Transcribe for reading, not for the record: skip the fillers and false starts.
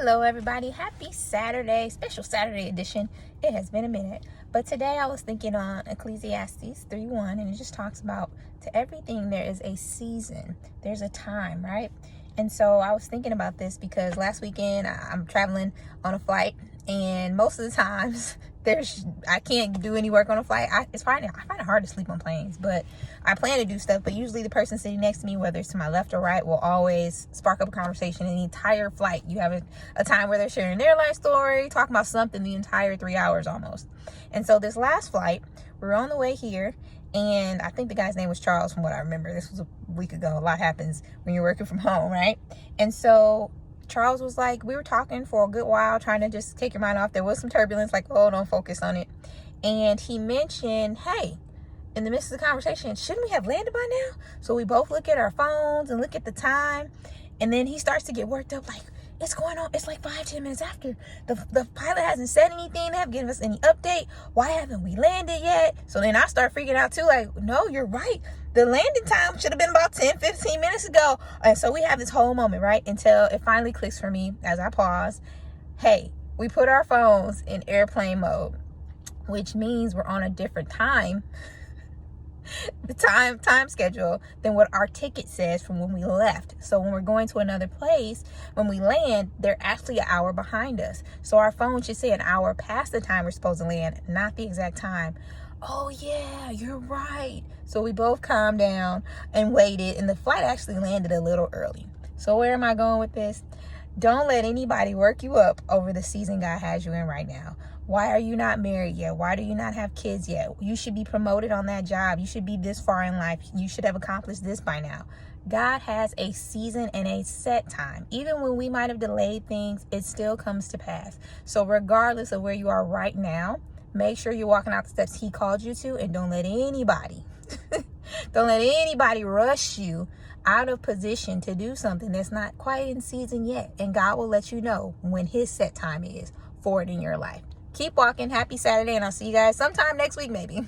Hello everybody, happy Saturday, special Saturday edition. It has been a minute, but today I was thinking on Ecclesiastes 3:1, and it just talks about to everything there is a season, there's a time, right? And so I was thinking about this because last weekend I'm traveling on a flight, and most of the times I can't do any work on a flight. I find it hard to sleep on planes, but I plan to do stuff. But usually the person sitting next to me, whether it's to my left or right, will always spark up a conversation in the entire flight. You have a time where they're sharing their life story, talking about something the entire 3 hours almost. And so this last flight, we were on the way here, and I think the guy's name was Charles from what I remember. This was a week ago. A lot happens when you're working from home, right? And so Charles was like, we were talking for a good while, trying to just take your mind off. There was some turbulence, like, oh, don't focus on it. And he mentioned, hey, in the midst of the conversation, shouldn't we have landed by now? So we both look at our phones and look at the time. And then he starts to get worked up, like, it's going on. It's like 5-10 minutes after. The pilot hasn't said anything. They haven't given us any update. Why haven't we landed yet? So then I start freaking out too, like, no, you're right. The landing time should have been about 10-15 minutes ago. And so we have this whole moment, right? Until it finally clicks for me as I pause. Hey, we put our phones in airplane mode, which means we're on a different time. The time schedule than what our ticket says from when we left. So when we're going to another place, when we land, they're actually an hour behind us. So our phone should say an hour past the time we're supposed to land, not the exact time. Oh yeah, you're right. So we both calmed down and waited, and the flight actually landed a little early. So where am I going with this? Don't let anybody work you up over the season God has you in right now. Why are you not married yet? Why do you not have kids yet? You should be promoted on that job. You should be this far in life. You should have accomplished this by now. God has a season and a set time. Even when we might have delayed things, it still comes to pass. So regardless of where you are right now, make sure you're walking out the steps He called you to, and don't let anybody rush you out of position to do something that's not quite in season yet. And God will let you know when His set time is for it in your life. Keep walking. Happy Saturday, and I'll see you guys sometime next week, maybe.